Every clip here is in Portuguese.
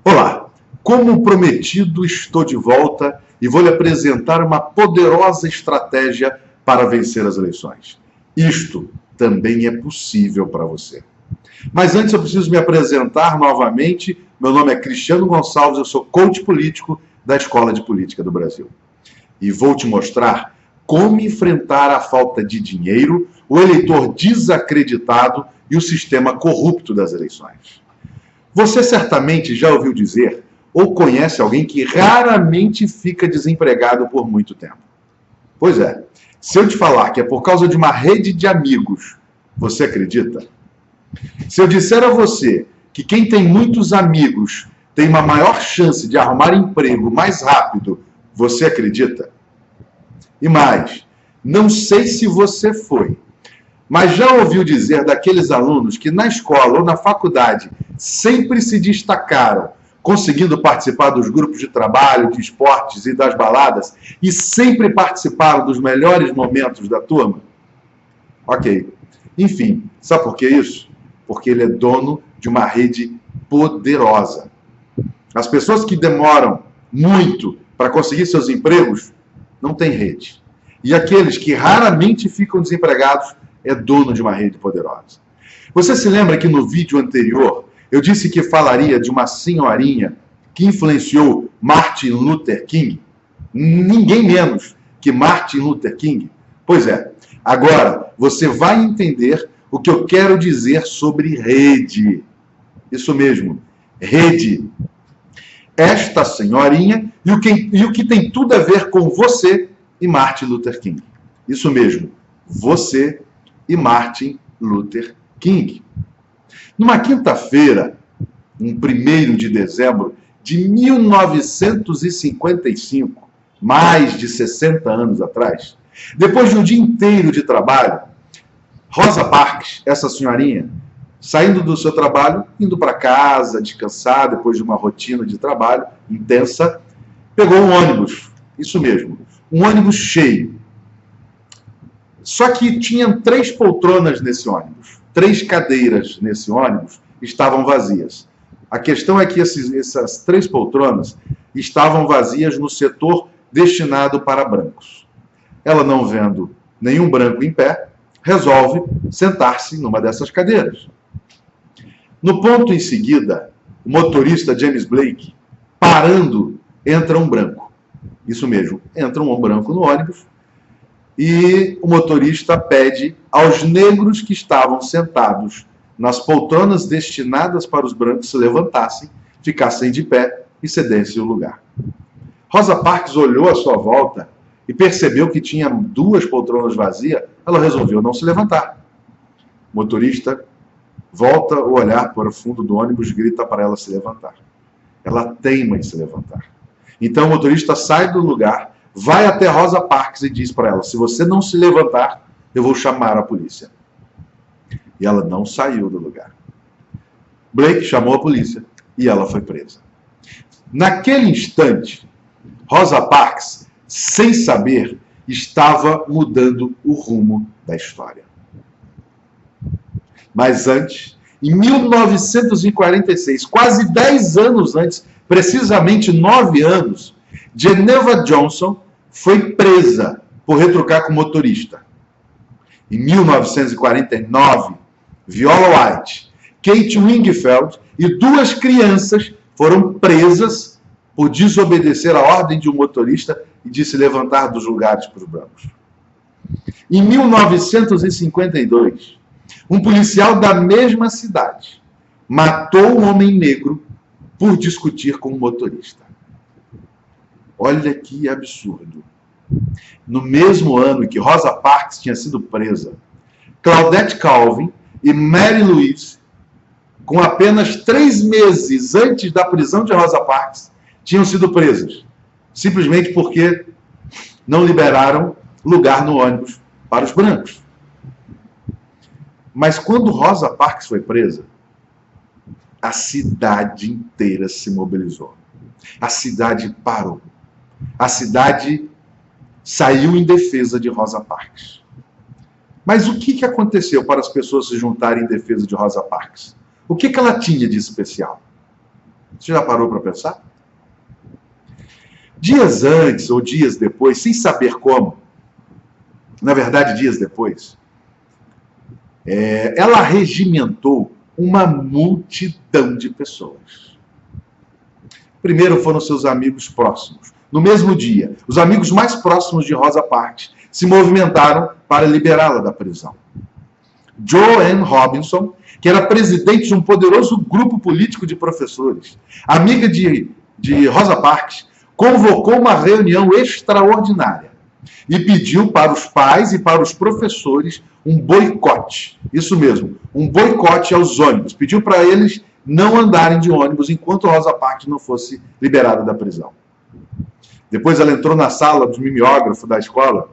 Olá, como prometido, estou de volta e vou lhe apresentar uma poderosa estratégia para vencer as eleições. Isto também é possível para você. Mas antes eu preciso me apresentar novamente. Meu nome é Cristiano Gonçalves, eu sou coach político da Escola de Política do Brasil. E vou te mostrar como enfrentar a falta de dinheiro, o eleitor desacreditado e o sistema corrupto das eleições. Você certamente já ouviu dizer ou conhece alguém que raramente fica desempregado por muito tempo. Pois é, se eu te falar que é por causa de uma rede de amigos, você acredita? Se eu disser a você que quem tem muitos amigos tem uma maior chance de arrumar emprego mais rápido, você acredita? E mais, não sei se você foi, mas já ouviu dizer daqueles alunos que na escola ou na faculdade sempre se destacaram, conseguindo participar dos grupos de trabalho, de esportes e das baladas, e sempre participaram dos melhores momentos da turma? Ok. Enfim, sabe por que isso? Porque ele é dono de uma rede poderosa. As pessoas que demoram muito para conseguir seus empregos não têm rede. E aqueles que raramente ficam desempregados é dono de uma rede poderosa. Você se lembra que no vídeo anterior eu disse que falaria de uma senhorinha que influenciou Martin Luther King? Ninguém menos que Martin Luther King. Pois é, agora você vai entender o que eu quero dizer sobre rede. Isso mesmo, rede. Esta senhorinha e o que tem tudo a ver com você e Martin Luther King. Isso mesmo, você e Martin Luther King. Numa quinta-feira, em 1º de dezembro de 1955, mais de 60 anos atrás, depois de um dia inteiro de trabalho, Rosa Parks, essa senhorinha, saindo do seu trabalho, indo para casa, descansar, depois de uma rotina de trabalho intensa, pegou um ônibus, isso mesmo, um ônibus cheio. Só que tinham 3 poltronas nesse ônibus, 3 cadeiras nesse ônibus estavam vazias. A questão é que essas 3 poltronas estavam vazias no setor destinado para brancos. Ela, não vendo nenhum branco em pé, resolve sentar-se numa dessas cadeiras. No ponto em seguida, o motorista James Blake, parando, entra um branco. Isso mesmo, entra um branco no ônibus e o motorista pede aos negros que estavam sentados nas poltronas destinadas para os brancos se levantassem, ficassem de pé e cedessem o lugar. Rosa Parks olhou à sua volta e percebeu que tinha 2 poltronas vazias. Ela resolveu não se levantar. O motorista volta o olhar para o fundo do ônibus e grita para ela se levantar. Ela teima em se levantar. Então o motorista sai do lugar, vai até Rosa Parks e diz para ela: se você não se levantar, eu vou chamar a polícia. E ela não saiu do lugar. Blake chamou a polícia e ela foi presa. Naquele instante, Rosa Parks, sem saber, estava mudando o rumo da história. Mas antes, em 1946, quase 10 anos antes, precisamente 9 anos, Geneva Johnson foi presa por retrucar com motorista. Em 1949, Viola White, Kate Wingfield e 2 crianças foram presas por desobedecer a ordem de um motorista e de se levantar dos lugares para os brancos. Em 1952, um policial da mesma cidade matou um homem negro por discutir com um motorista. Olha que absurdo. No mesmo ano que Rosa Parks tinha sido presa, Claudette Colvin e Mary Louise, com apenas 3 meses antes da prisão de Rosa Parks, tinham sido presas, simplesmente porque não liberaram lugar no ônibus para os brancos. Mas quando Rosa Parks foi presa, a cidade inteira se mobilizou. A cidade parou. A cidade saiu em defesa de Rosa Parks. Mas o que aconteceu para as pessoas se juntarem em defesa de Rosa Parks? O que ela tinha de especial? Você já parou para pensar? Dias antes ou dias depois, sem saber como, na verdade, dias depois, ela regimentou uma multidão de pessoas. Primeiro foram seus amigos próximos. No mesmo dia, os amigos mais próximos de Rosa Parks se movimentaram para liberá-la da prisão. Joanne Robinson, que era presidente de um poderoso grupo político de professores, amiga de Rosa Parks, convocou uma reunião extraordinária e pediu para os pais e para os professores um boicote. Isso mesmo, um boicote aos ônibus. Pediu para eles não andarem de ônibus enquanto Rosa Parks não fosse liberada da prisão. Depois ela entrou na sala de mimeógrafo da escola.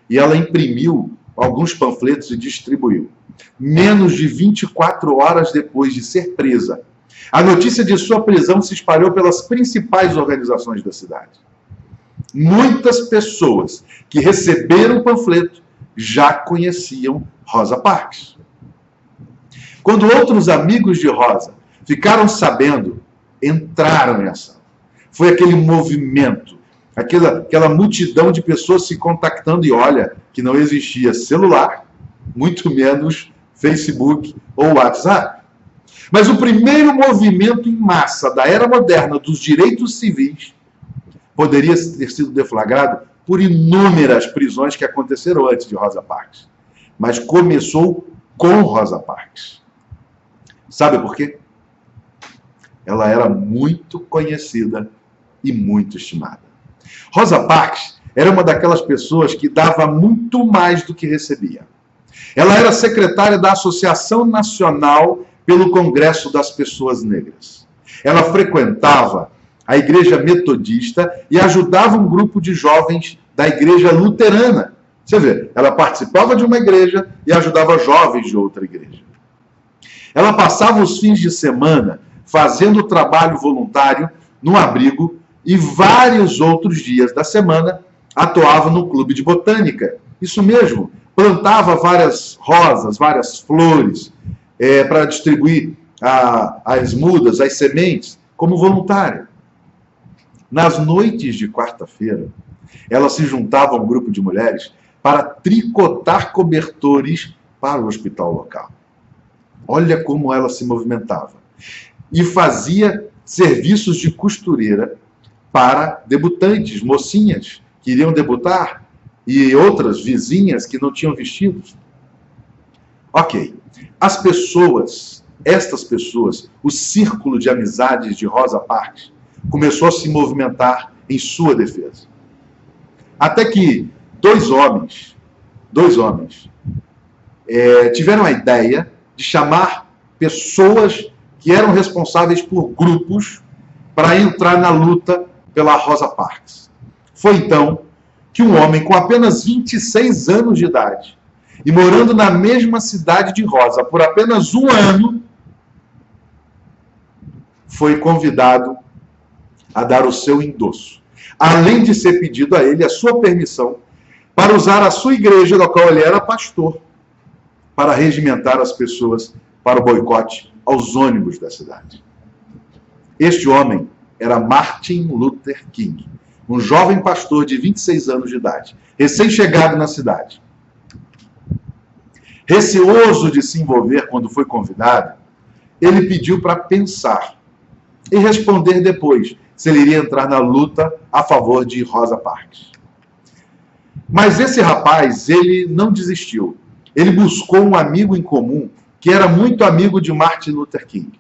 E ela imprimiu alguns panfletos e distribuiu. Menos de 24 horas depois de ser presa, a notícia de sua prisão se espalhou pelas principais organizações da cidade. Muitas pessoas que receberam o panfleto já conheciam Rosa Parks. Quando outros amigos de Rosa ficaram sabendo, entraram em ação. Foi aquele movimento, aquela multidão de pessoas se contactando, e olha que não existia celular, muito menos Facebook ou WhatsApp. Mas o primeiro movimento em massa da era moderna dos direitos civis poderia ter sido deflagrado por inúmeras prisões que aconteceram antes de Rosa Parks. Mas começou com Rosa Parks. Sabe por quê? Ela era muito conhecida e muito estimada. Rosa Parks era uma daquelas pessoas que dava muito mais do que recebia. Ela era secretária da Associação Nacional pelo Congresso das Pessoas Negras. Ela frequentava a Igreja Metodista e ajudava um grupo de jovens da Igreja Luterana. Você vê, ela participava de uma igreja e ajudava jovens de outra igreja. Ela passava os fins de semana fazendo trabalho voluntário no abrigo e vários outros dias da semana atuava no clube de botânica. Isso mesmo, plantava várias rosas, várias flores, para distribuir as mudas, as sementes, como voluntária. Nas noites de quarta-feira, ela se juntava a um grupo de mulheres para tricotar cobertores para o hospital local. Olha como ela se movimentava. E fazia serviços de costureira para debutantes, mocinhas que iriam debutar e outras vizinhas que não tinham vestidos. Ok. Estas pessoas, o círculo de amizades de Rosa Parks começou a se movimentar em sua defesa. Até que dois homens tiveram a ideia de chamar pessoas que eram responsáveis por grupos para entrar na luta pela Rosa Parks. Foi então que um homem com apenas 26 anos de idade e morando na mesma cidade de Rosa por apenas um ano, foi convidado a dar o seu endosso, além de ser pedido a ele a sua permissão para usar a sua igreja, da qual ele era pastor, para regimentar as pessoas para o boicote aos ônibus da cidade. Este homem era Martin Luther King, um jovem pastor de 26 anos de idade, recém-chegado na cidade. Receoso de se envolver quando foi convidado, ele pediu para pensar e responder depois se ele iria entrar na luta a favor de Rosa Parks. Mas esse rapaz, ele não desistiu. Ele buscou um amigo em comum que era muito amigo de Martin Luther King.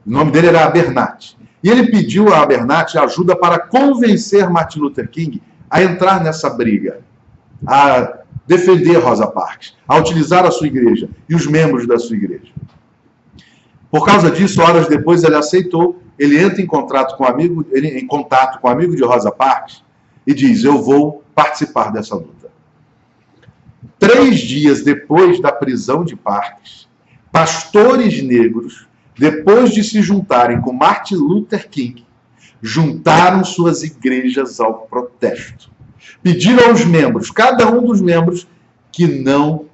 O nome dele era Abernathy. E ele pediu a Abernathy ajuda para convencer Martin Luther King a entrar nessa briga, a defender Rosa Parks, a utilizar a sua igreja e os membros da sua igreja. Por causa disso, horas depois ele aceitou, ele entra em contato com o amigo de Rosa Parks e diz: eu vou participar dessa luta. 3 dias depois da prisão de Parks, pastores negros, depois de se juntarem com Martin Luther King, juntaram suas igrejas ao protesto. Pediram aos membros, cada um dos membros, que não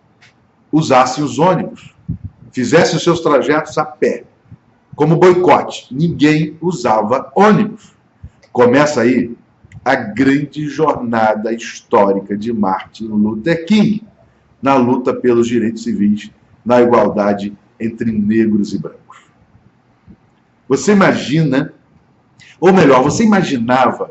usassem os ônibus. fizesse os seus trajetos a pé. Como boicote, ninguém usava ônibus. Começa aí a grande jornada histórica de Martin Luther King na luta pelos direitos civis, na igualdade entre negros e brancos. Você imagina, ou melhor, você imaginava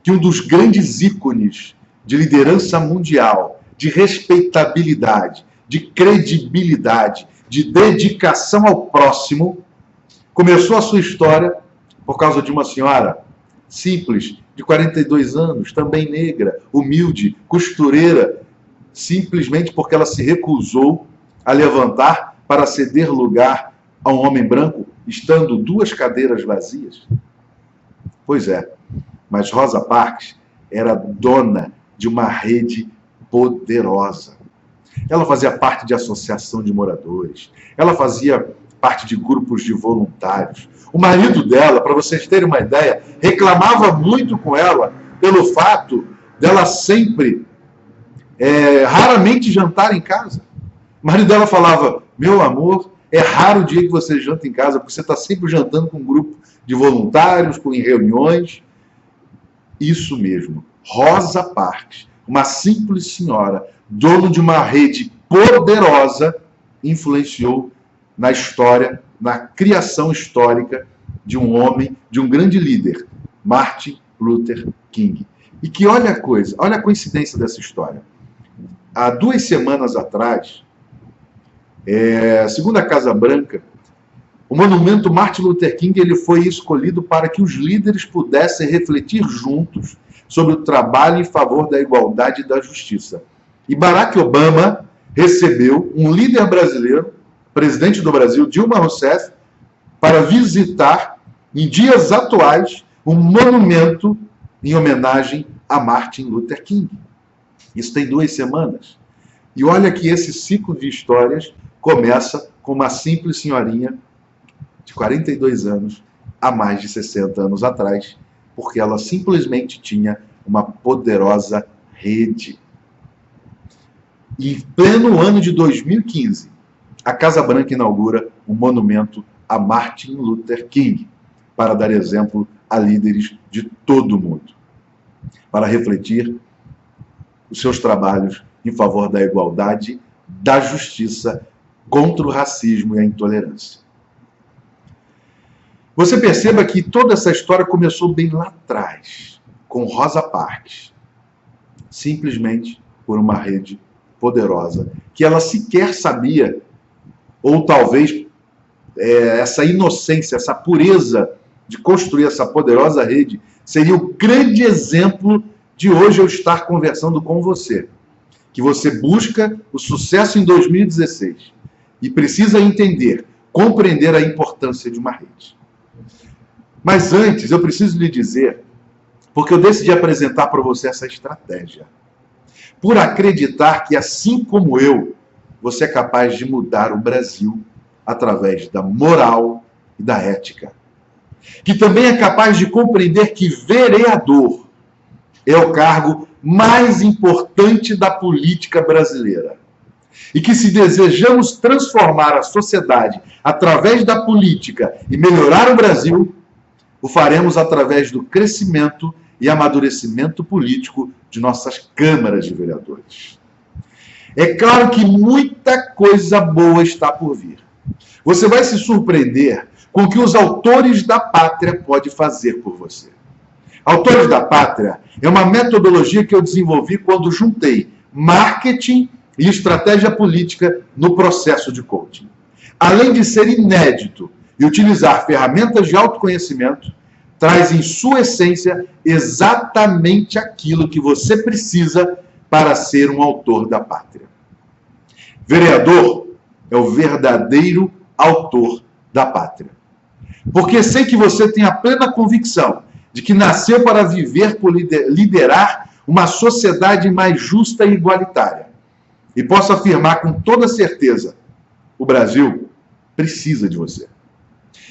que um dos grandes ícones de liderança mundial, de respeitabilidade, de credibilidade, de dedicação ao próximo, começou a sua história por causa de uma senhora simples, de 42 anos, também negra, humilde, costureira, simplesmente porque ela se recusou a levantar para ceder lugar a um homem branco, estando 2 cadeiras vazias? Pois é, mas Rosa Parks era dona de uma rede poderosa. Ela fazia parte de associação de moradores, ela fazia parte de grupos de voluntários. O marido dela, para vocês terem uma ideia, reclamava muito com ela pelo fato dela sempre, raramente jantar em casa. O marido dela falava: meu amor, é raro o dia que você janta em casa, porque você está sempre jantando com um grupo de voluntários, em reuniões. Isso mesmo, Rosa Parks, uma simples senhora, dono de uma rede poderosa, influenciou na história, na criação histórica de um homem, de um grande líder, Martin Luther King. E que olha a coisa, olha a coincidência dessa história. Há 2 semanas atrás, segundo a Casa Branca, o monumento Martin Luther King ele foi escolhido para que os líderes pudessem refletir juntos sobre o trabalho em favor da igualdade e da justiça. E Barack Obama recebeu um líder brasileiro, presidente do Brasil, Dilma Rousseff, para visitar, em dias atuais, um monumento em homenagem a Martin Luther King. Isso tem 2 semanas. E olha que esse ciclo de histórias começa com uma simples senhorinha de 42 anos, há mais de 60 anos atrás, porque ela simplesmente tinha uma poderosa rede. E em pleno ano de 2015, a Casa Branca inaugura um monumento a Martin Luther King, para dar exemplo a líderes de todo o mundo, para refletir os seus trabalhos em favor da igualdade, da justiça, contra o racismo e a intolerância. Você perceba que toda essa história começou bem lá atrás, com Rosa Parks, simplesmente por uma rede poderosa, que ela sequer sabia, ou talvez essa inocência, essa pureza de construir essa poderosa rede, seria o grande exemplo de hoje eu estar conversando com você. Que você busca o sucesso em 2016 e precisa entender, compreender a importância de uma rede. Mas antes, eu preciso lhe dizer, porque eu decidi apresentar para você essa estratégia, por acreditar que, assim como eu, você é capaz de mudar o Brasil através da moral e da ética. Que também é capaz de compreender que vereador é o cargo mais importante da política brasileira. E que se desejamos transformar a sociedade através da política e melhorar o Brasil, o faremos através do crescimento e amadurecimento político de nossas câmaras de vereadores. É claro que muita coisa boa está por vir. Você vai se surpreender com o que os autores da pátria podem fazer por você. Autores da Pátria é uma metodologia que eu desenvolvi quando juntei marketing e estratégia política no processo de coaching. Além de ser inédito e utilizar ferramentas de autoconhecimento, traz em sua essência exatamente aquilo que você precisa para ser um autor da pátria. Vereador é o verdadeiro autor da pátria. Porque sei que você tem a plena convicção de que nasceu para viver por liderar uma sociedade mais justa e igualitária. E posso afirmar com toda certeza, o Brasil precisa de você.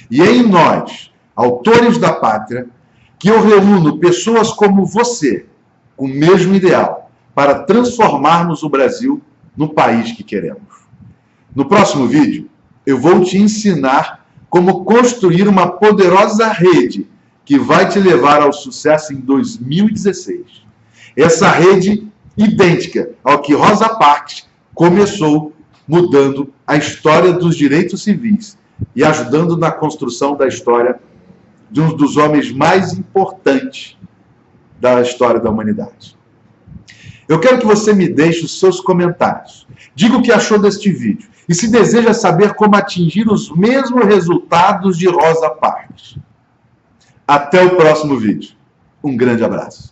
E é em nós, autores da pátria, que eu reúno pessoas como você, com o mesmo ideal, para transformarmos o Brasil no país que queremos. No próximo vídeo, eu vou te ensinar como construir uma poderosa rede que vai te levar ao sucesso em 2016. Essa rede idêntica ao que Rosa Parks começou mudando a história dos direitos civis e ajudando na construção da história de um dos homens mais importantes da história da humanidade. Eu quero que você me deixe os seus comentários. Diga o que achou deste vídeo. E se deseja saber como atingir os mesmos resultados de Rosa Parks. Até o próximo vídeo. Um grande abraço.